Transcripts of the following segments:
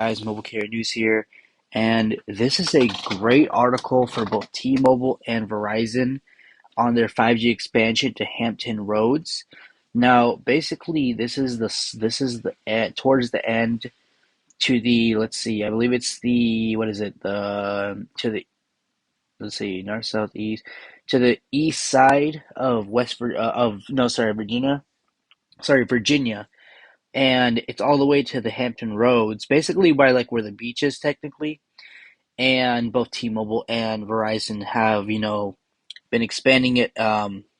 Guys, Mobile Carrier News here, and this is a great article for both T-Mobile and Verizon on their 5G expansion to Hampton Roads. Now, basically, towards the end to the let's see, I believe it's the what is it the to the let's see north south east to the east side of of no sorry Virginia, and it's all the way to the Hampton Roads, basically by like where the beach is technically. And both T-Mobile and Verizon have, been expanding it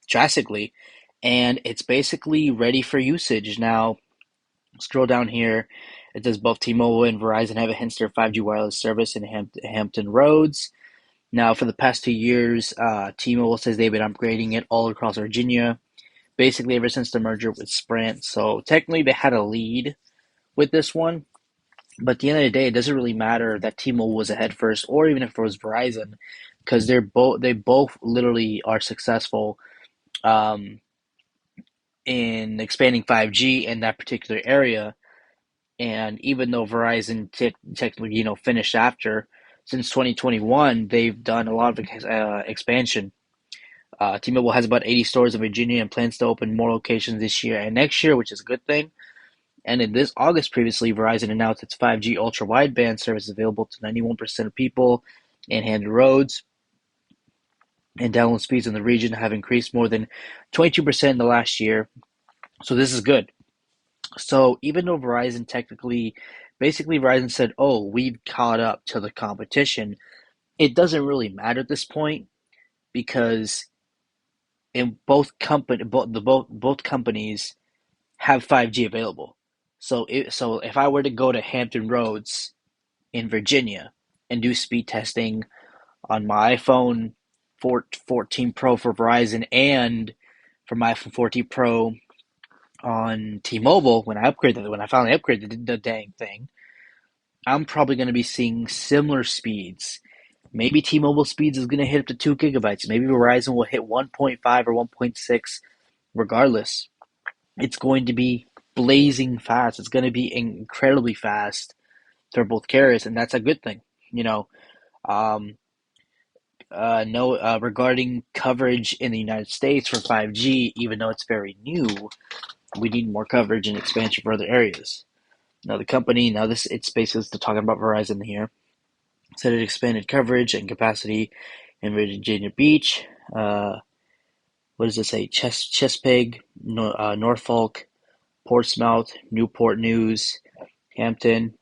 drastically, and it's basically ready for usage. Now, scroll down here. It says both T-Mobile and Verizon have enhanced their 5G wireless service in Hampton Roads. Now, for the past 2 years, T-Mobile says they've been upgrading it all across Virginia, basically ever since the merger with Sprint. So technically, they had a lead with this one. But at the end of the day, it doesn't really matter that T-Mobile was ahead first, or even if it was Verizon, because they both literally are successful um, in expanding 5G in that particular area. And even though Verizon technically finished after, since 2021 they've done a lot of expansion. T-Mobile has about 80 stores in Virginia and plans to open more locations this year and next year, which is a good thing. And in this August previously, Verizon announced its 5G ultra wideband service available to 91% of people in Hampton Roads, and download speeds in the region have increased more than 22% in the last year. So this is good. So even though basically Verizon said, "Oh, we've caught up to the competition," it doesn't really matter at this point because in both companies have 5G available. So if I were to go to Hampton Roads in Virginia and do speed testing on my iPhone 14 Pro for Verizon and for my iPhone 14 Pro on T-Mobile, when I finally upgraded the dang thing, I'm probably going to be seeing similar speeds. Maybe T-Mobile speeds is going to hit up to 2 gigabytes. Maybe Verizon will hit 1.5 or 1.6. Regardless, it's going to be blazing fast. It's going to be incredibly fast for both carriers, and that's a good thing. You know, um, no, regarding coverage in the United States for 5G, even though it's very new, we need more coverage and expansion for other areas. Now, the company, now this, it's basically still talking about Verizon here, said it expanded coverage and capacity in Virginia Beach. What does it say? Chesapeake, Norfolk, Portsmouth, Newport News, Hampton,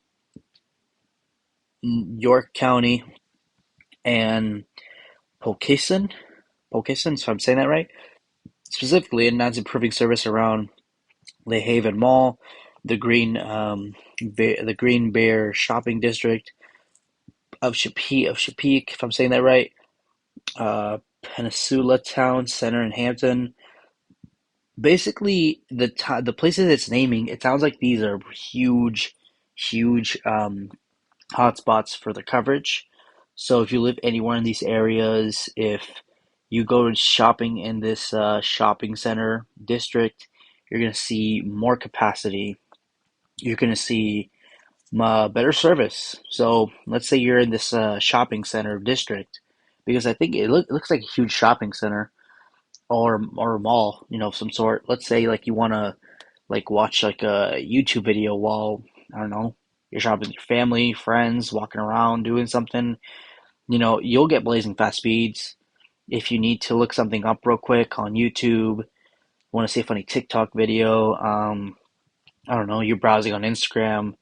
York County, and Poughkeepsie. Poughkeepsie, if I'm saying that right. Specifically, it announced improving service around Le Haven Mall, the Green Bear Shopping District of Chapeke, if I'm saying that right. Peninsula Town Center in Hampton. Basically, the places it's naming, it sounds like these are huge hotspots for the coverage. So if you live anywhere in these areas, if you go shopping in this shopping center district, you're going to see more capacity. You're going to see better service. So let's say you're in this shopping center district, because I think it looks like a huge shopping center or a mall, of some sort. Let's say like you want to like watch like a YouTube video while I don't know you're shopping with your family, friends, walking around, doing something. You'll get blazing fast speeds. If you need to look something up real quick on YouTube, want to see a funny TikTok video, I don't know, you're browsing on Instagram,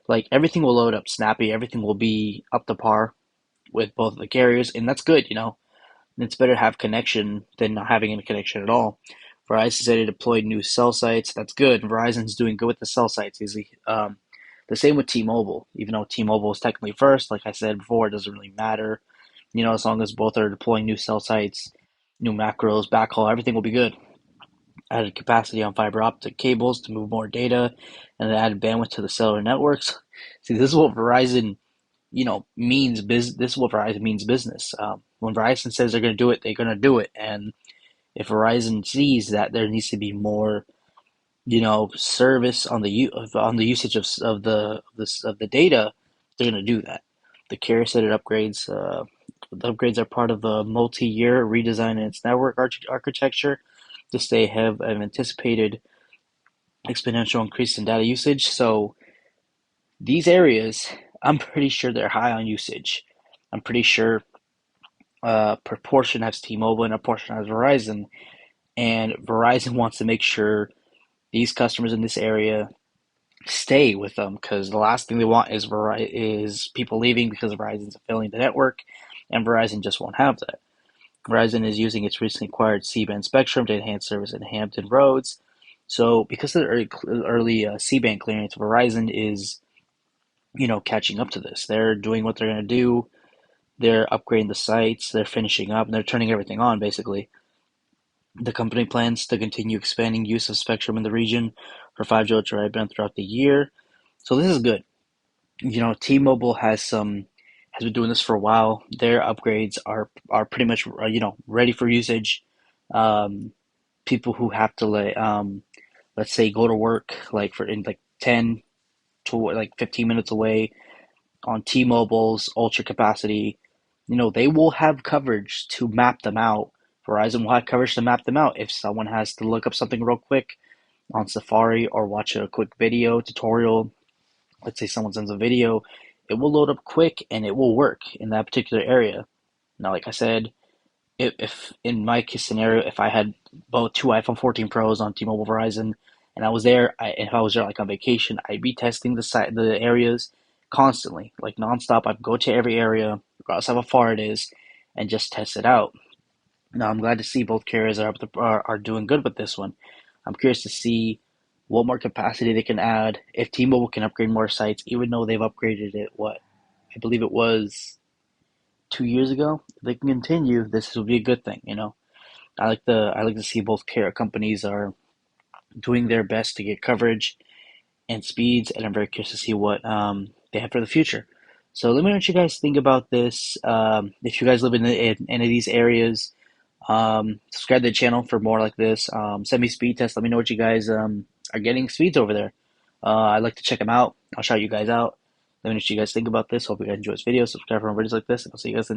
like everything will load up snappy, everything will be up to par with both of the carriers, and that's good. It's better to have connection than not having any connection at all. Verizon said it deployed new cell sites. That's good. Verizon's doing good with the cell sites. Easy. The same with T-Mobile. Even though T-Mobile is technically first, like I said before, it doesn't really matter. As long as both are deploying new cell sites, new macros, backhaul, everything will be good. Added capacity on fiber optic cables to move more data, and added bandwidth to the cellular networks. See, this is what Verizon, means business. This is what Verizon means business. When Verizon says they're going to do it, they're going to do it. And if Verizon sees that there needs to be more, service on the usage of the data, they're going to do that. The carrier said the upgrades are part of a multi-year redesign in its network architecture to stay ahead of anticipated exponential increase in data usage. So these areas, I'm pretty sure they're high on usage. I'm pretty sure proportion has T-Mobile and a portion has Verizon, and Verizon wants to make sure these customers in this area stay with them because the last thing they want is people leaving because Verizon's failing the network, and Verizon just won't have that. Verizon is using its recently acquired C-band spectrum to enhance service in Hampton roads. So because of the early C-band clearance, Verizon is catching up to this. They're doing what they're going to do. They're upgrading the sites. They're finishing up, and they're turning everything on basically. The company plans to continue expanding use of spectrum in the region for 5G ultra wideband throughout the year. So this is good. T-Mobile has been doing this for a while. Their upgrades are pretty much ready for usage. Um, People who have to let's say go to work like for in like 10 to like 15 minutes away on T-Mobile's ultra capacity, they will have coverage to map them out. Verizon will have coverage to map them out if someone has to look up something real quick on Safari or watch a quick video tutorial. Let's say someone sends a video, it will load up quick and it will work in that particular area. Now, like I said, if in my case scenario, if I had both two iPhone 14 Pros on T-Mobile Verizon, and I was there, if I was there like on vacation, I'd be testing the areas constantly, like nonstop. I'd go to every area, regardless of how far it is, and just test it out. Now, I'm glad to see both carriers are doing good with this one. I'm curious to see what more capacity they can add. If T-Mobile can upgrade more sites, even though they've upgraded it, what I believe it was 2 years ago. If they can continue, this will be a good thing. I like to see both carrier companies are doing their best to get coverage and speeds, and I'm very curious to see what they have for the future. So let me know what you guys think about this. If you guys live in any of these areas, subscribe to the channel for more like this. Send me speed tests. Let me know what you guys are getting speeds over there. I'd like to check them out. I'll shout you guys out. Let me know what you guys think about this. Hope you guys enjoy this video. Subscribe for more videos like this, and I'll see you guys in